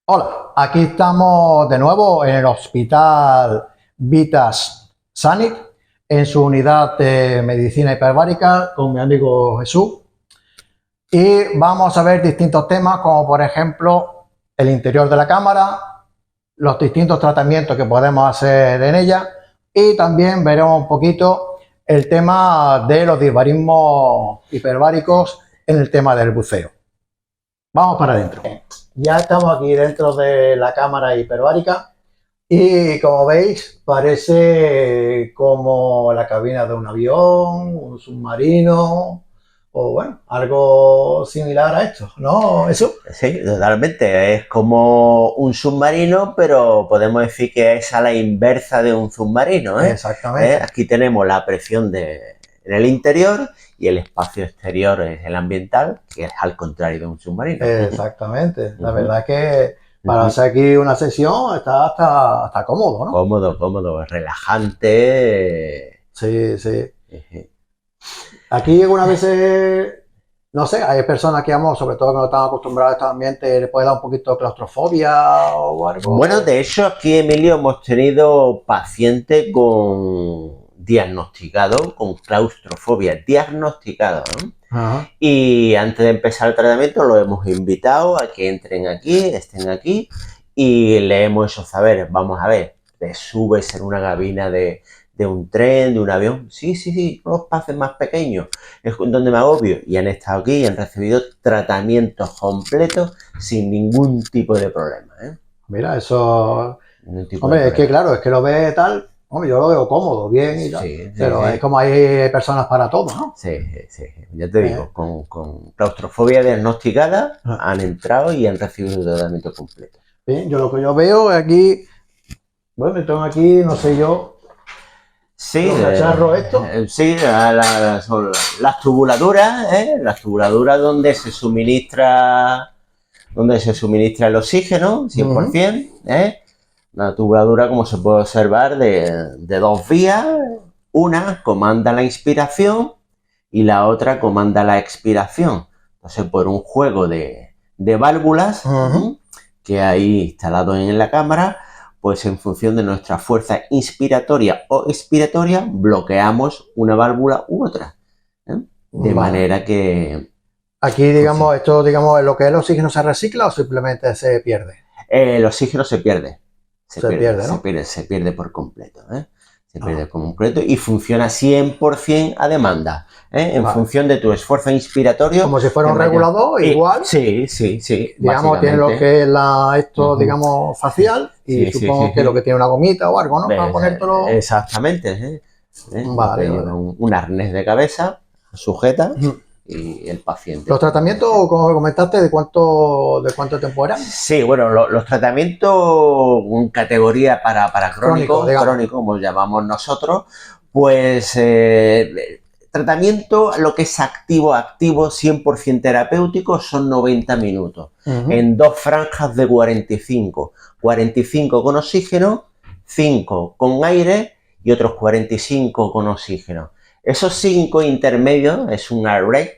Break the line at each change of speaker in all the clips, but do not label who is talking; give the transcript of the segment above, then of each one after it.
Hola, aquí estamos de nuevo en el Hospital Vitas Sanic, en su unidad de medicina hiperbárica con mi amigo Jesús. Y vamos a ver distintos temas como por ejemplo el interior de la cámara, los distintos tratamientos que podemos hacer en ella y también veremos un poquito el tema de los disbarismos hiperbáricos en el tema del buceo. Vamos para adentro. Ya estamos aquí dentro de la cámara hiperbárica y como veis parece como la cabina de un avión, un submarino o bueno, algo similar a esto, ¿no? Eso.
Sí, totalmente. Es como un submarino, pero podemos decir que es a la inversa de un submarino, ¿eh?
Exactamente.
Aquí tenemos la presión en el interior y el espacio exterior es el ambiental, que es al contrario de un submarino.
Exactamente. La verdad es que para hacer aquí una sesión está hasta cómodo, ¿no?
Cómodo, relajante.
Sí, sí. Aquí algunas veces, no sé, hay personas que, vamos, sobre todo que no están acostumbrados a este ambiente, le puede dar un poquito de claustrofobia o algo.
Bueno, de hecho, aquí, Emilio, hemos tenido pacientes diagnosticados con claustrofobia, diagnosticados, ¿no?
Ajá.
Y antes de empezar el tratamiento, lo hemos invitado a que entren aquí, estén aquí, y le hemos hecho saber, vamos a ver, te subes en una cabina de un tren, de un avión, sí, unos espacios más pequeños, es donde me agobio, y han estado aquí y han recibido tratamientos completos sin ningún tipo de problema, ¿eh?
Mira, eso.
Ningún tipo de
Hombre, es que
problema.
claro, es que lo ve tal. Hombre, yo lo veo cómodo, bien y tal.
Sí,
Pero es como hay personas para todo, ¿no?
sí, ya te digo, con claustrofobia diagnosticada han entrado y han recibido el tratamiento completo.
Bien, yo lo que yo veo es aquí. Bueno, tengo aquí, no sé yo.
Sí,
Los cacharros estos.
sí, son las tubuladuras, las tubuladuras donde se suministra el oxígeno, 100%, una tubuladura, como se puede observar, de dos vías. Una comanda la inspiración y la otra comanda la expiración. Entonces, por un juego de válvulas que hay instalado en la cámara, pues en función de nuestra fuerza inspiratoria o expiratoria, bloqueamos una válvula u otra. De manera que...
Aquí, digamos, esto, digamos, lo que es el oxígeno se recicla o simplemente se pierde.
El oxígeno se pierde.
Se pierde, ¿no?
Se pierde por completo. Se pierde por completo y funciona 100% a demanda. En función de tu esfuerzo inspiratorio.
Como si fuera un regulador, igual.
Sí.
Digamos, tiene lo que es esto, digamos, facial y supongo que lo que tiene una gomita o algo, ¿no? Para ponértelo.
Exactamente.
Vale.
Un arnés de cabeza, sujeta. Y el paciente.
¿Los tratamientos, como comentaste, de cuánto tiempo eran?
Sí, bueno, los tratamientos en categoría para crónico, como llamamos nosotros, pues tratamiento, lo que es activo, 100% terapéutico, son 90 minutos, en dos franjas de 45 con oxígeno, 5 con aire y otros 45 con oxígeno. Esos 5 intermedios es un array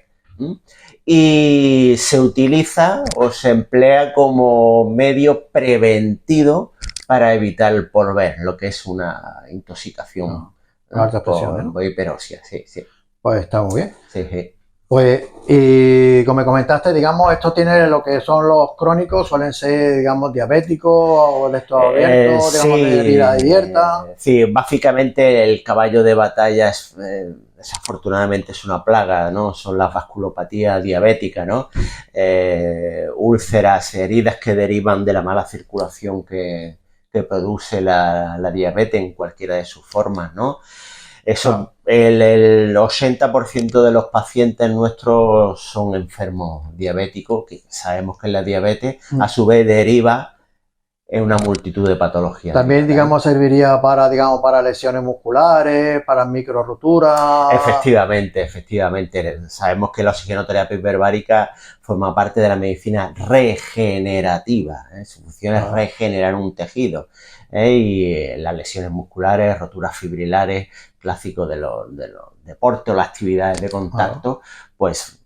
y se utiliza o se emplea como medio preventivo para evitar el polver, lo que es una intoxicación por hiperoxia. Sí.
Pues está muy bien.
Sí.
Pues, y como me comentaste, digamos, esto tiene lo que son los crónicos, suelen ser, digamos, diabéticos o de estos abiertos, digamos, de herida abierta.
Sí, básicamente el caballo de batalla es, desafortunadamente es una plaga, ¿no? Son las vasculopatías diabéticas, ¿no? Úlceras, heridas que derivan de la mala circulación que produce la diabetes en cualquiera de sus formas, ¿no? Eso, el 80% de los pacientes nuestros son enfermos diabéticos, que sabemos que la diabetes a su vez deriva en una multitud de patologías.
También, digamos, serviría para lesiones musculares, para micro roturas.
Efectivamente. Sabemos que la oxigenoterapia hiperbárica forma parte de la medicina regenerativa. Su función es regenerar un tejido. Y las lesiones musculares, roturas fibrilares, clásicos de los deportes o las actividades de contacto, pues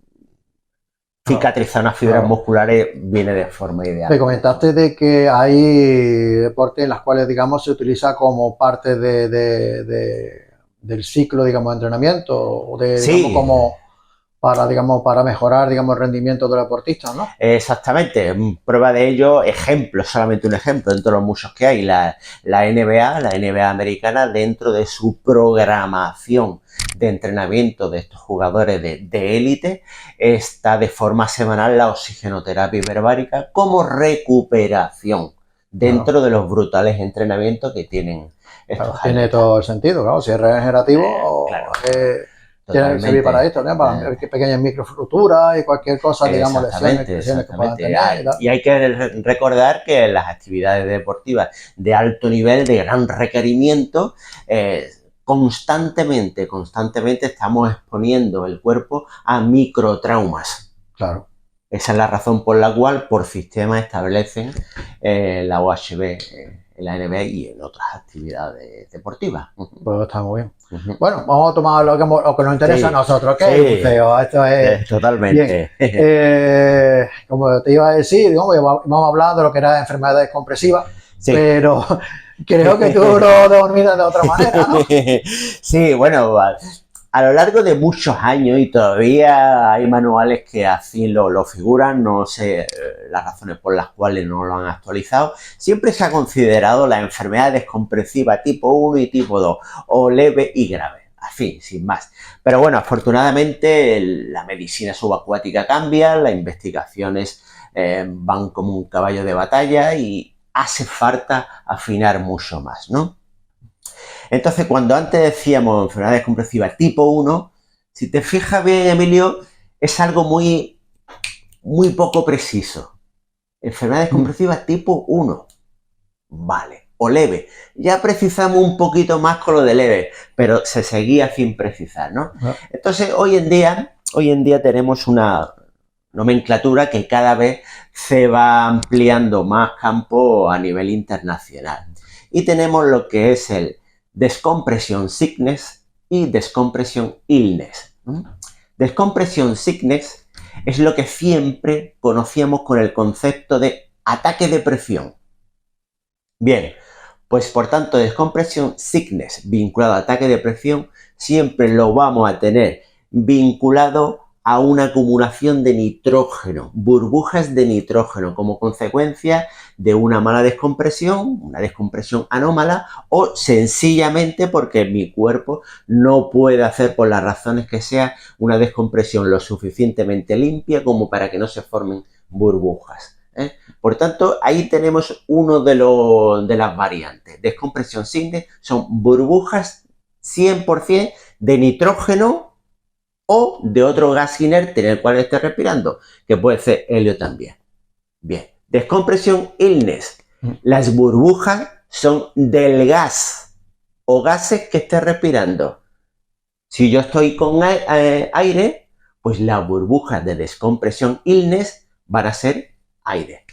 cicatrizar unas fibras musculares viene de forma
Me
ideal.
comentaste de que hay deportes en los cuales, digamos, se utiliza como parte del ciclo, digamos, de entrenamiento o de, digamos,
Sí,
como para, digamos, para mejorar, digamos, el rendimiento del deportista, ¿no?
exactamente. Prueba de ello, ejemplo, solamente un ejemplo, dentro de los muchos que hay, la NBA americana, dentro de su programación de entrenamiento de estos jugadores de élite, está de forma semanal la oxigenoterapia hiperbárica como recuperación dentro
Claro,
de los brutales entrenamientos que tienen
claro,
estos
tiene
atletas.
todo el sentido, claro, si es regenerativo,
Claro,
tiene que servir para
totalmente.
esto, ¿no? Para ver qué pequeñas microfracturas y cualquier cosa, digamos,
Exactamente,
lesiones que puedan
exactamente.
tener y tal.
Y hay que recordar que las actividades deportivas de alto nivel, de gran requerimiento, constantemente estamos exponiendo el cuerpo a microtraumas.
Claro.
Esa es la razón por la cual por sistema establecen la OHB en la NBA y en otras actividades deportivas.
Pues está muy bien. Bueno, vamos a tomar lo que nos interesa a
Sí,
nosotros, que es
sí,
el buceo. Esto es bien.
totalmente.
Como te iba a decir, digamos, vamos a hablar de lo que era enfermedades compresivas,
Sí.
pero creo que tú lo dormidas de otra manera, ¿no?
Sí, bueno, a lo largo de muchos años y todavía hay manuales que así lo figuran, no sé las razones por las cuales no lo han actualizado, siempre se ha considerado la enfermedad descompresiva tipo 1 y tipo 2, o leve y grave, así, sin más. Pero bueno, afortunadamente la medicina subacuática cambia, las investigaciones van como un caballo de batalla y hace falta afinar mucho más, ¿no? Entonces, cuando antes decíamos enfermedades compresivas tipo 1, si te fijas bien, Emilio, es algo muy poco preciso. Enfermedades compresivas tipo 1. Vale. O leve. Ya precisamos un poquito más con lo de leve, pero se seguía sin precisar, ¿no? Entonces, hoy en día tenemos una nomenclatura que cada vez se va ampliando más campo a nivel internacional. Y tenemos lo que es el Decompression Sickness y Decompression Illness. Decompression Sickness es lo que siempre conocíamos con el concepto de ataque de presión. Bien, pues por tanto, Decompression Sickness vinculado a ataque de presión siempre lo vamos a tener vinculado a una acumulación de nitrógeno, burbujas de nitrógeno como consecuencia de una mala descompresión, una descompresión anómala o sencillamente porque mi cuerpo no puede hacer por las razones que sea una descompresión lo suficientemente limpia como para que no se formen burbujas. Por tanto, ahí tenemos uno de las variantes. Descompresión sickness son burbujas 100% de nitrógeno o de otro gas inerte en el cual esté respirando, que puede ser helio también. Bien, descompresión illness. Las burbujas son del gas o gases que esté respirando. Si yo estoy con aire, pues las burbujas de descompresión illness van a ser aire.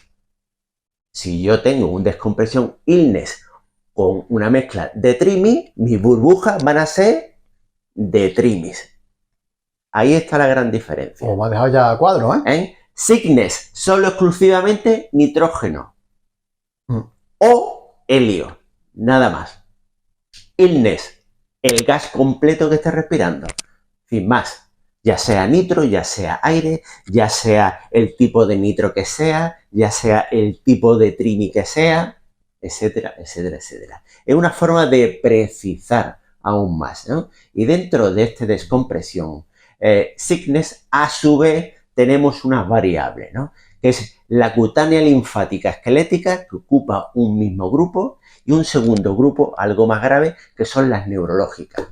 Si yo tengo un descompresión illness con una mezcla de trimis, mis burbujas van a ser de trimis. Ahí está la gran diferencia.
Pues me ha dejado ya cuadro, ¿eh?
Sickness, solo exclusivamente nitrógeno. O helio, nada más. Illness, el gas completo que esté respirando. Sin más. Ya sea nitro, ya sea aire, ya sea el tipo de nitro que sea, ya sea el tipo de trimi que sea, etcétera, etcétera, etcétera. Es una forma de precisar aún más, ¿no? Y dentro de esta descompresión, sickness, a su vez, tenemos unas variables, ¿no? Que es la cutánea linfática esquelética, que ocupa un mismo grupo, y un segundo grupo, algo más grave, que son las neurológicas.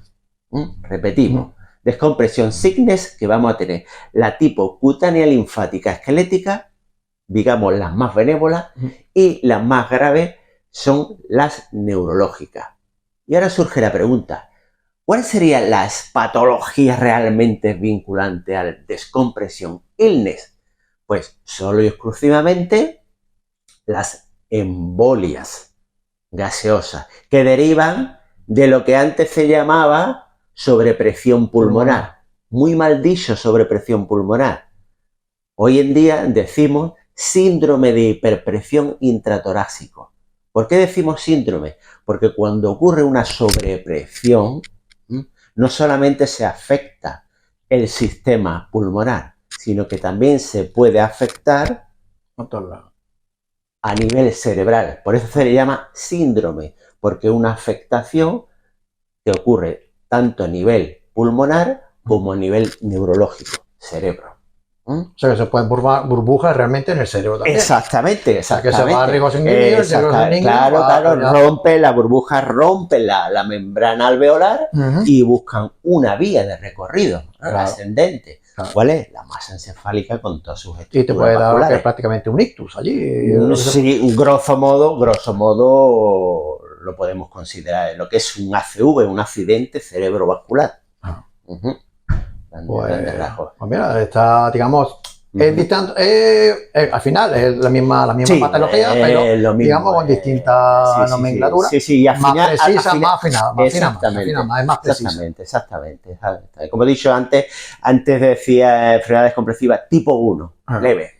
Repetimos. Descompresión sickness, que vamos a tener la tipo cutánea linfática esquelética, digamos las más benévolas, y las más graves son las neurológicas. Y ahora surge la pregunta, ¿cuáles serían las patologías realmente vinculantes al descompresión illness? Pues solo y exclusivamente las embolias gaseosas, que derivan de lo que antes se llamaba sobrepresión pulmonar. Muy mal dicho sobrepresión pulmonar. Hoy en día decimos síndrome de hiperpresión intratorácico. ¿Por qué decimos síndrome? Porque cuando ocurre una sobrepresión, no solamente se afecta el sistema pulmonar, sino que también se puede afectar a nivel cerebral. Por eso se le llama síndrome, porque es una afectación que ocurre tanto a nivel pulmonar como a nivel neurológico, cerebro.
O sea, que se pueden formar burbujas realmente en el cerebro también.
Exactamente, exactamente.
O sea, que se va a riego sanguíneo,
claro, rompe la burbuja, rompe la membrana alveolar y buscan una vía de recorrido, claro, ascendente. Claro. ¿Cuál es? La masa encefálica con todas sus estructuras.
Y te puede dar que prácticamente un ictus allí.
Sí, grosso modo lo podemos considerar lo que es un ACV, un accidente cerebrovascular.
Pues mira, está, digamos, al final es la misma patología, pero mismo, digamos con distintas nomenclaturas,
y
más precisa, más afinada, más precisa.
Exactamente. Como he dicho antes decía enfermedades compresivas tipo 1, leve.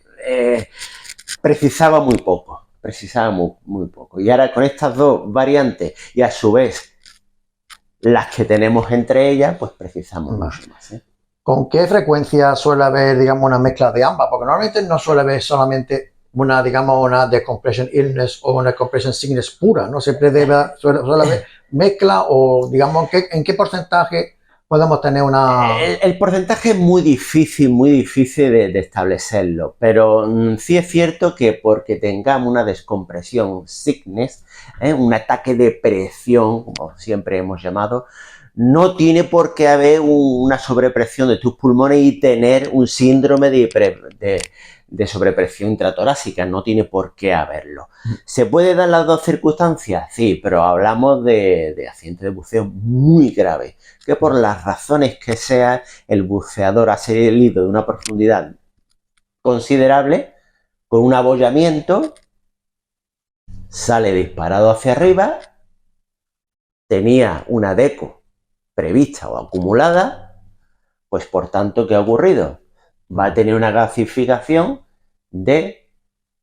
Precisaba muy poco. Y ahora con estas dos variantes y a su vez las que tenemos entre ellas, pues precisamos mucho más.
¿Con qué frecuencia suele haber, digamos, una mezcla de ambas? Porque normalmente no suele haber solamente una decompression illness o una decompression sickness pura, ¿no? Siempre suele haber mezcla o, digamos, ¿en qué porcentaje podemos tener una...?
El porcentaje es muy difícil de establecerlo, pero sí es cierto que porque tengamos una descompresión sickness, un ataque de presión, como siempre hemos llamado, no tiene por qué haber una sobrepresión de tus pulmones y tener un síndrome de sobrepresión intratorácica, no tiene por qué haberlo. ¿Se puede dar las dos circunstancias? Sí, pero hablamos de accidentes de buceo muy graves, que por las razones que sea, el buceador ha salido de una profundidad considerable, con un abollamiento, sale disparado hacia arriba, tenía una deco prevista o acumulada, pues por tanto, ¿qué ha ocurrido? Va a tener una gasificación de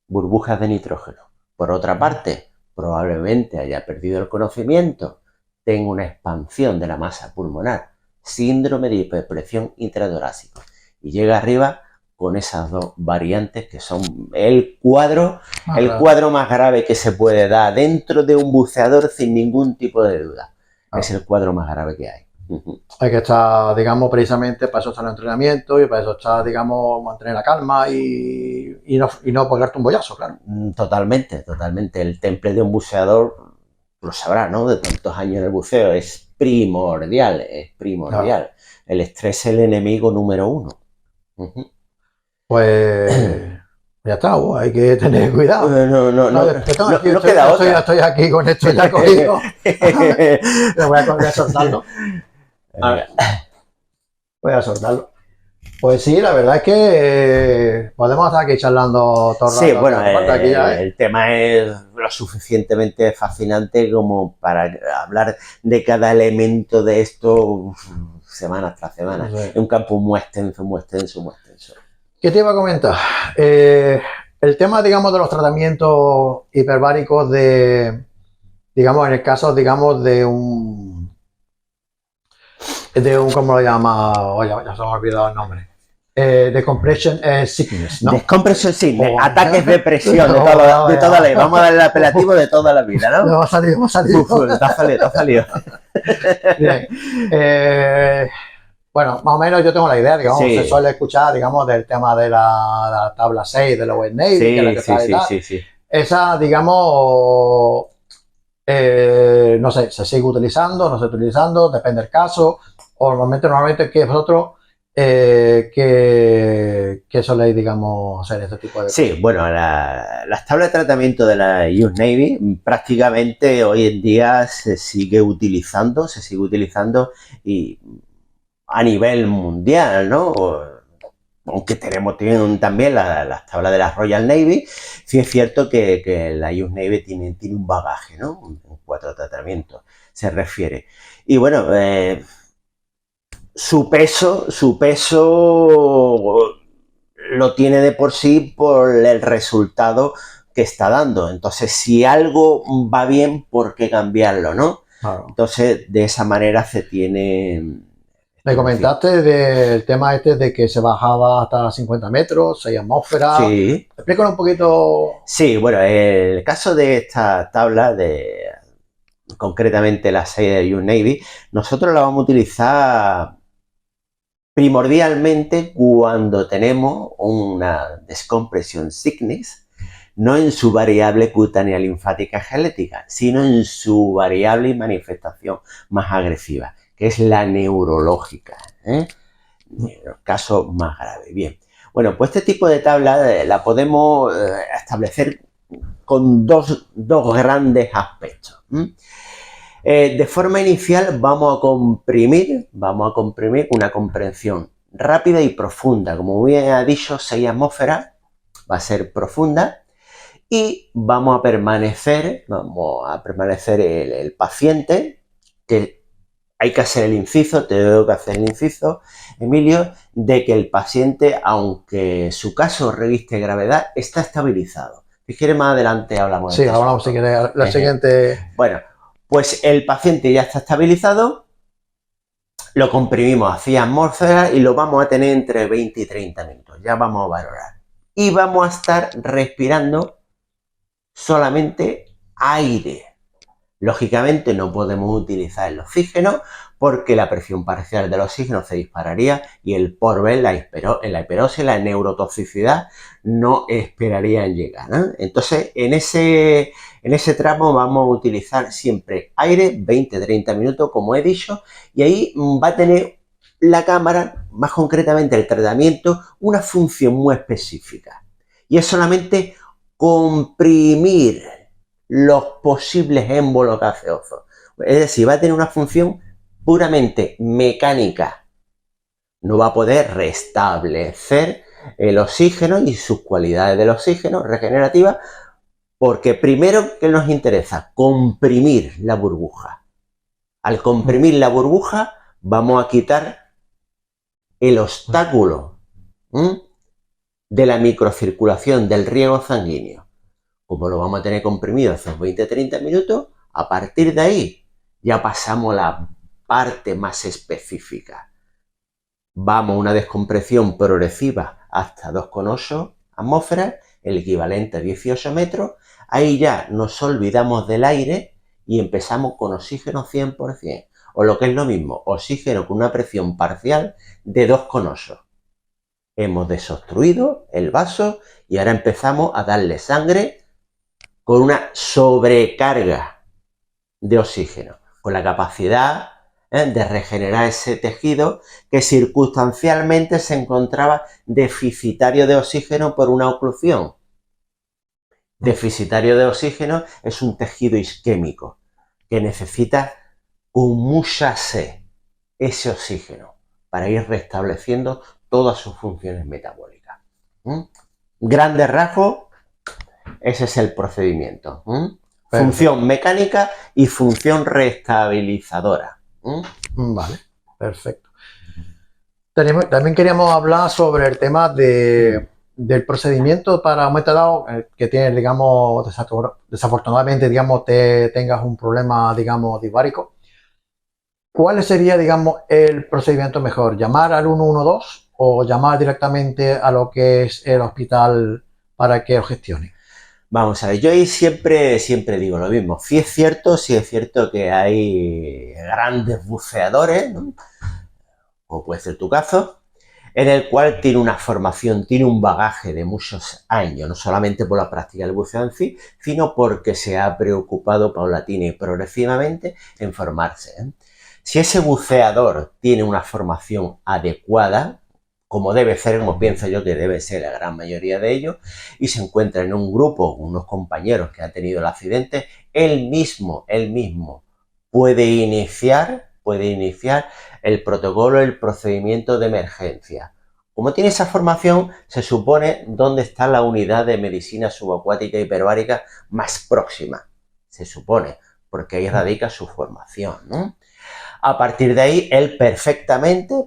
burbujas de nitrógeno. Por otra parte, probablemente haya perdido el conocimiento, tenga una expansión de la masa pulmonar, síndrome de hiperpresión intratorácica, y llega arriba con esas dos variantes que son el cuadro más grave que se puede dar dentro de un buceador sin ningún tipo de duda. Es el cuadro más grave que hay.
Hay que estar, digamos, precisamente para eso está el entrenamiento y para eso está, digamos, mantener la calma y no pegarte un bollazo, claro.
Totalmente. El temple de un buceador, lo sabrá, ¿no? De tantos años en el buceo, es primordial. Claro. El estrés es el enemigo número 1.
Pues... Ya está, hay que tener cuidado.
No queda otra.
Estoy aquí con esto ya cogido. Voy a soltarlo. Voy a soltarlo. Pues sí, la verdad es que podemos estar aquí charlando todo el rato.
Sí, bueno, el tema es lo suficientemente fascinante como para hablar de cada elemento de esto semana tras semana. Sí. Es un campo muy extenso.
¿Qué te iba a comentar? El tema, digamos, de los tratamientos hiperbáricos digamos, en el caso, digamos, de un ¿cómo lo llama? Oye, ya se me ha olvidado el nombre. Decompression sickness, ¿no?
Decompression sickness, ataques de presión de toda la vida. Vamos a darle el apelativo de toda la vida, ¿no?
No, ha salido.
Te ha salido.
Bien. Bueno, más o menos yo tengo la idea, digamos, se suele escuchar, digamos, del tema de la tabla 6 de la US Navy, que es la que está y tal.
Sí.
Esa, digamos, no sé, se sigue utilizando, no se sigue utilizando, depende del caso, o normalmente que vosotros, que soléis, digamos, hacer este tipo de cosas.
Sí, bueno, las tablas de tratamiento de la US Navy prácticamente hoy en día se sigue utilizando y a nivel mundial, ¿no? Aunque tienen también las tablas de la Royal Navy, sí es cierto que la US Navy tiene un bagaje, ¿no? En cuanto a tratamiento se refiere. Y bueno, su peso lo tiene de por sí por el resultado que está dando. Entonces, si algo va bien, ¿por qué cambiarlo, no?
Claro.
Entonces, de esa manera se tiene...
Me comentaste del tema este de que se bajaba hasta 50 metros, 6 atmósferas.
Sí.
Explícanos un poquito.
Sí, bueno, el caso de esta tabla, concretamente la 6 de US Navy, nosotros la vamos a utilizar primordialmente cuando tenemos una descompresión sickness, no en su variable cutánea linfática gelética, sino en su variable y manifestación más agresiva, que es la neurológica, ¿eh? El caso más grave. Bien, bueno, pues este tipo de tabla la podemos establecer con dos grandes aspectos. De forma inicial vamos a comprimir una comprensión rápida y profunda. Como bien ha dicho, 6 atmósferas, va a ser profunda y vamos a permanecer el paciente, que hay que hacer el inciso, tengo que hacer el inciso, Emilio, de que el paciente, aunque su caso reviste gravedad, está estabilizado. Si quieres más adelante hablamos de
Sí, hablamos si quieres. La siguiente.
Bueno, pues el paciente ya está estabilizado, lo comprimimos a 100 atmósferas y lo vamos a tener entre 20 y 30 minutos. Ya vamos a valorar. Y vamos a estar respirando solamente aire. Lógicamente no podemos utilizar el oxígeno porque la presión parcial del oxígeno se dispararía y el porve, la hiperosis, la neurotoxicidad no esperaría en llegar, ¿no? Entonces, en ese tramo vamos a utilizar siempre aire, 20-30 minutos, como he dicho, y ahí va a tener la cámara, más concretamente el tratamiento, una función muy específica. Y es solamente comprimir los posibles émbolos gaseosos. Es decir, va a tener una función puramente mecánica. No va a poder restablecer el oxígeno y sus cualidades del oxígeno regenerativas, porque primero, ¿qué nos interesa? Comprimir la burbuja. Al comprimir la burbuja, vamos a quitar el obstáculo de la microcirculación del riego sanguíneo. Como lo vamos a tener comprimido esos 20-30 minutos, a partir de ahí ya pasamos a la parte más específica. Vamos a una descompresión progresiva hasta 2,8 atmósferas, el equivalente a 18 metros. Ahí ya nos olvidamos del aire y empezamos con oxígeno 100%. O lo que es lo mismo, oxígeno con una presión parcial de 2,8. Hemos desobstruido el vaso y ahora empezamos a darle sangre con una sobrecarga de oxígeno, con la capacidad de regenerar ese tejido que circunstancialmente se encontraba deficitario de oxígeno por una oclusión. Deficitario de oxígeno es un tejido isquémico que necesita con mucha sed ese oxígeno para ir restableciendo todas sus funciones metabólicas. Grandes rasgos, ese es el procedimiento. Función mecánica y función restabilizadora.
Vale, perfecto. También queríamos hablar sobre el tema del procedimiento para un metadado que tienes, digamos, desafortunadamente, digamos, tengas un problema, digamos, divárico. ¿Cuál sería, digamos, el procedimiento mejor? ¿Llamar al 112 o llamar directamente a lo que es el hospital para que lo gestione?
Vamos a ver, yo ahí siempre digo lo mismo. Sí es cierto que hay grandes buceadores, ¿no? Como puede ser tu caso, en el cual tiene una formación, tiene un bagaje de muchos años, no solamente por la práctica del buceo en sí, sino porque se ha preocupado paulatina y progresivamente en formarse. Si ese buceador tiene una formación adecuada, como debe ser, como pienso yo que debe ser la gran mayoría de ellos, y se encuentra en un grupo, unos compañeros que han tenido el accidente, él mismo puede iniciar el protocolo, el procedimiento de emergencia. Como tiene esa formación, se supone dónde está la unidad de medicina subacuática hiperbárica más próxima. Se supone, porque ahí radica su formación, ¿no? A partir de ahí, él perfectamente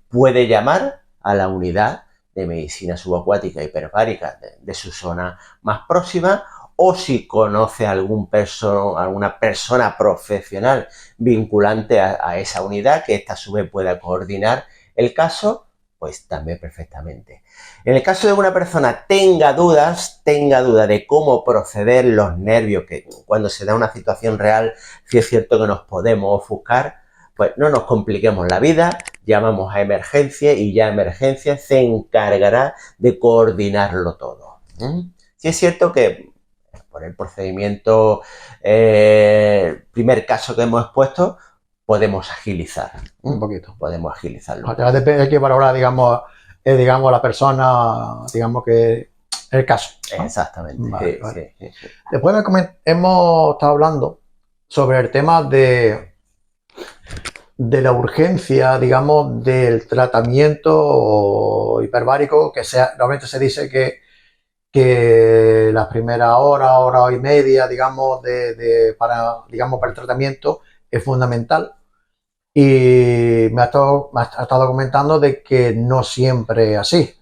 puede llamar a la unidad de medicina subacuática hiperbárica de su zona más próxima, o si conoce alguna persona profesional vinculante a esa unidad, que esta a su vez pueda coordinar el caso, pues también perfectamente. En el caso de que una persona tenga dudas de cómo proceder los nervios, que cuando se da una situación real, sí es cierto que nos podemos ofuscar, pues no nos compliquemos la vida, llamamos a emergencia y ya emergencia se encargará de coordinarlo todo. Sí es cierto que por el procedimiento, primer caso que hemos expuesto, podemos agilizar.
Un poquito.
Podemos agilizarlo.
Hay que valorar, digamos, la persona, digamos que el caso, ¿no?
Exactamente.
Vale, vale.
Sí.
Después hemos estado hablando sobre el tema de la urgencia, digamos, del tratamiento hiperbárico, que normalmente se dice que la primera hora y media, digamos, para el tratamiento es fundamental. Y me ha estado comentando de que no siempre es así.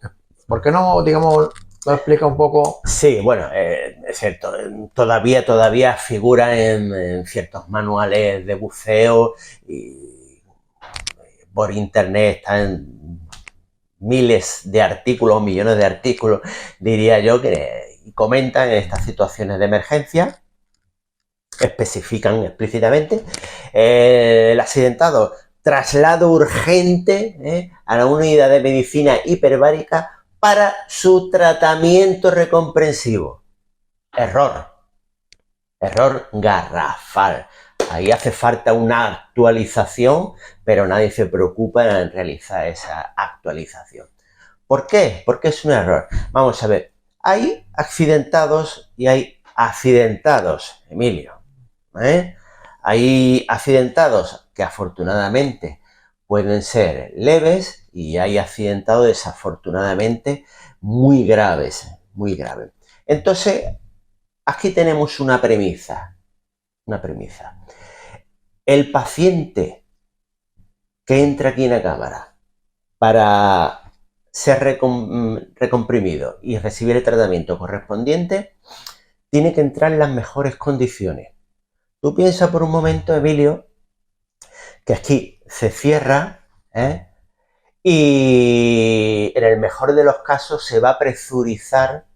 ¿Por qué no, digamos, lo explica un poco?
Sí, bueno, es cierto, todavía figura en ciertos manuales de buceo y por internet están miles de artículos, millones de artículos, diría yo, que comentan estas situaciones de emergencia, especifican explícitamente el accidentado, traslado urgente a la unidad de medicina hiperbárica para su tratamiento recomprensivo. Error garrafal. Ahí hace falta una actualización, pero nadie se preocupa en realizar esa actualización. ¿Por qué? Porque es un error. Vamos a ver, hay accidentados y hay accidentados, Emilio. Hay accidentados que afortunadamente pueden ser leves y hay accidentados desafortunadamente muy graves, muy graves. Entonces, aquí tenemos una premisa. El paciente que entra aquí en la cámara para ser recomprimido y recibir el tratamiento correspondiente tiene que entrar en las mejores condiciones. Tú piensas por un momento, Emilio, que aquí se cierra, y en el mejor de los casos se va a presurizar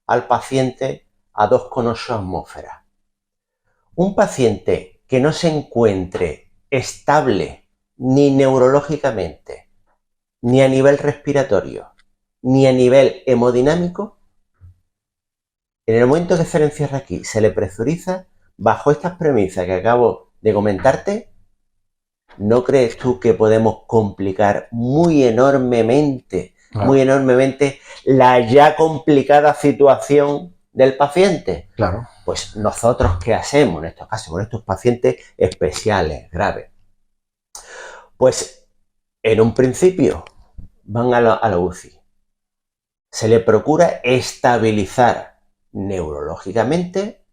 al paciente a 2,8 atmósferas. Un paciente que no se encuentre estable ni neurológicamente, ni a nivel respiratorio, ni a nivel hemodinámico, en el momento que se le encierra aquí, se le presuriza, bajo estas premisas que acabo de comentarte, ¿no crees tú que podemos complicar muy enormemente la ya complicada situación del paciente?
Claro.
Pues nosotros, ¿qué hacemos en estos casos con estos pacientes especiales, graves? Pues en un principio van a la UCI. Se le procura estabilizar neurológicamente,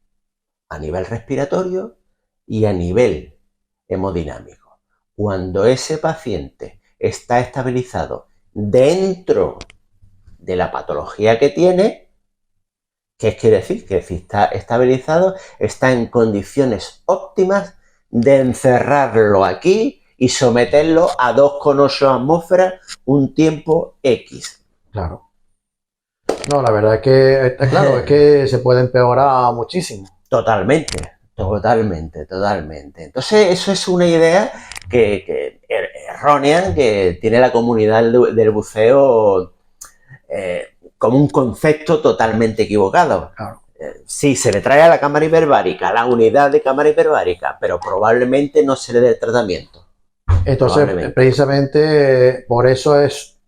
a nivel respiratorio y a nivel hemodinámico. Cuando ese paciente está estabilizado dentro de la patología que tiene, ¿qué quiere decir? Que si está estabilizado, está en condiciones óptimas de encerrarlo aquí y someterlo a 2,8 atmósferas un tiempo X.
Claro. No, la verdad es que está claro, es que se puede empeorar muchísimo.
Totalmente. Entonces, eso es una idea que errónea que tiene la comunidad del buceo como un concepto totalmente equivocado.
Claro.
Sí, se le trae a la cámara hiperbárica, a la unidad de cámara hiperbárica, pero probablemente no se le dé el tratamiento.
Entonces, precisamente por eso es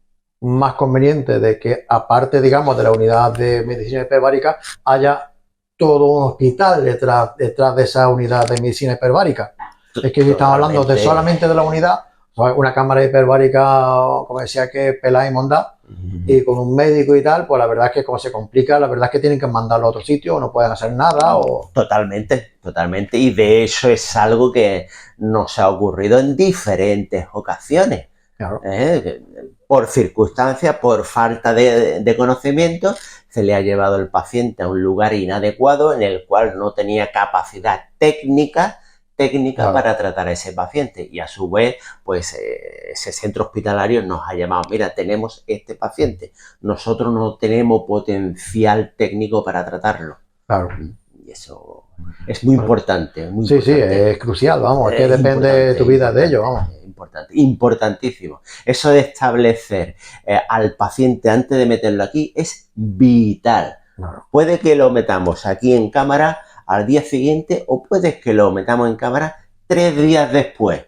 más conveniente de que, aparte, digamos, de la unidad de medicina hiperbárica, haya todo un hospital detrás de esa unidad de medicina hiperbárica. Es que si estamos hablando solamente de la unidad, una cámara hiperbárica, como decía, que pelada y monda, y con un médico y tal, pues la verdad es que como se complica, la verdad es que tienen que mandarlo a otro sitio, o no pueden hacer nada.
Totalmente. Y de hecho es algo que nos ha ocurrido en diferentes ocasiones.
Claro.
Por circunstancias, por falta de conocimiento, se le ha llevado el paciente a un lugar inadecuado en el cual no tenía capacidad técnica
Claro.
para tratar a ese paciente. Y a su vez, pues ese centro hospitalario nos ha llamado, mira, tenemos este paciente, nosotros no tenemos potencial técnico para tratarlo.
Claro.
Y eso es muy importante. Muy
Sí,
importante.
es crucial, vamos, es que depende de tu vida de ello, vamos.
Importantísimo. Eso de establecer al paciente antes de meterlo aquí es vital.
Claro.
Puede que lo metamos aquí en cámara al día siguiente o puede que lo metamos en cámara 3 días después.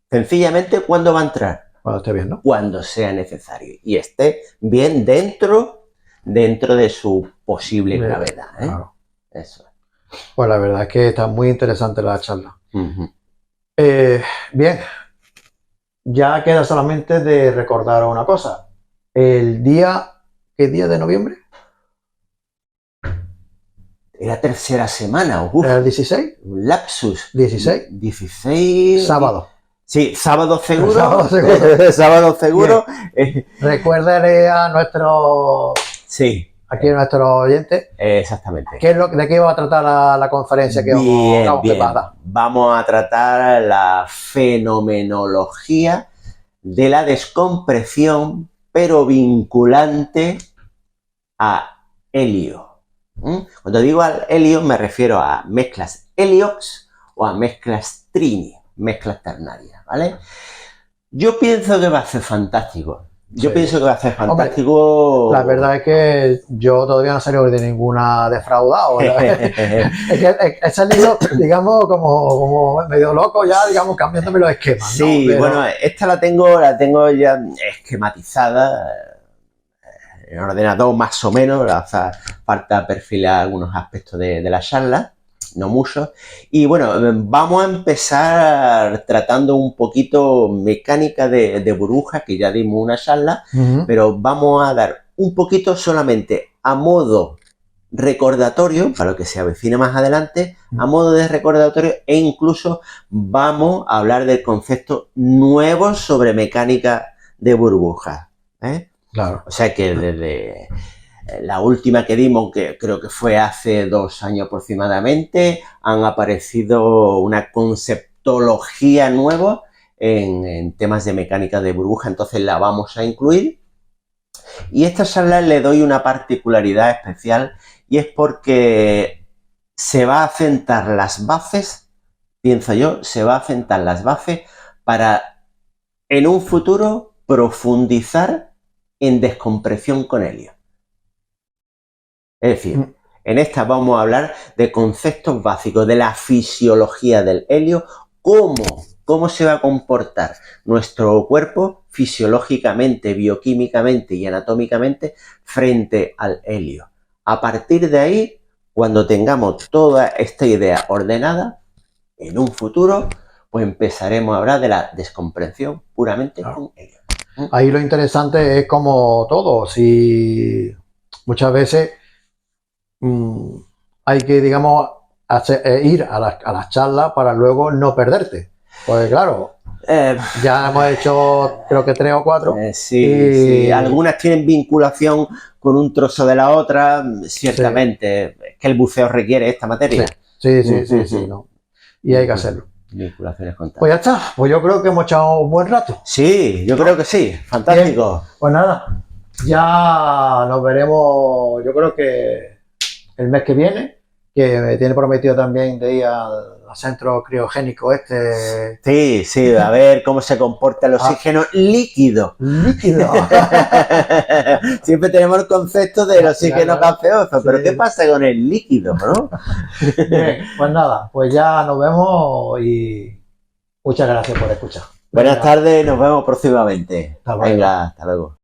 Sencillamente, ¿cuándo va a entrar?
Cuando esté bien, ¿no?
Cuando sea necesario y esté bien dentro de su posible gravedad.
Claro.
Eso.
Pues la verdad es que está muy interesante la charla. Bien, ya queda solamente de recordar una cosa. ¿Qué día de noviembre?
Era tercera semana.
¿Era el 16?
Un lapsus.
16.
16.
Sábado.
Sí, sábado seguro.
Sábado seguro.
Sábado seguro.
Recuérdale a nuestros...
Sí.
Aquí a nuestros oyentes.
Exactamente.
¿De qué va a tratar la conferencia que vamos a dar?
Vamos a tratar la fenomenología de la descompresión, pero vinculante a helio. Cuando digo al helio me refiero a mezclas heliox o a mezclas trini, mezclas ternarias, ¿vale? Yo pienso que va a ser fantástico.
Hombre, la verdad es que yo todavía no salgo de ninguna defraudado. Es que he salido, digamos, como medio loco ya, digamos, cambiándome los esquemas.
Sí, ¿no? Pero... bueno, esta la tengo ya esquematizada en ordenador más o menos, falta perfilar algunos aspectos de la charla, no muchos. Y bueno, vamos a empezar tratando un poquito mecánica de burbujas, que ya dimos una charla, pero vamos a dar un poquito solamente a modo recordatorio, para lo que se avecina más adelante, a modo de recordatorio, e incluso vamos a hablar de conceptos nuevos sobre mecánica de burbujas.
Claro.
O sea que desde la última que dimos, que creo que fue hace 2 años aproximadamente, han aparecido una conceptología nueva en temas de mecánica de burbuja, entonces la vamos a incluir. Y esta charla le doy una particularidad especial y es porque se va a sentar las bases, pienso yo, para en un futuro profundizar en descompresión con helio. Es decir, en esta vamos a hablar de conceptos básicos de la fisiología del helio, cómo se va a comportar nuestro cuerpo fisiológicamente, bioquímicamente y anatómicamente frente al helio. A partir de ahí, cuando tengamos toda esta idea ordenada, en un futuro, pues empezaremos a hablar de la descompresión puramente con helio.
Ahí lo interesante es como todo, si muchas veces hay que, digamos, ir a las charlas para luego no perderte. Pues claro, ya hemos hecho creo que 3 o 4.
Sí. Algunas tienen vinculación con un trozo de la otra, ciertamente. Sí. Es que el buceo requiere esta materia.
Sí, ¿no? Y hay que hacerlo.
Vinculaciones contadas.
Pues ya está, pues yo creo que hemos echado un buen rato.
Sí, yo creo que sí, fantástico.
Bien, pues nada, ya nos veremos, yo creo que el mes que viene, que me tiene prometido también de ir al centro criogénico este.
Sí, a ver cómo se comporta el oxígeno líquido.
Líquido.
Siempre tenemos el concepto del oxígeno gaseoso, pero ¿qué pasa con el líquido, no?
Bien, pues nada, pues ya nos vemos y muchas gracias por escuchar.
Buenas tardes, nos vemos próximamente.
Hasta luego.
Venga, hasta luego.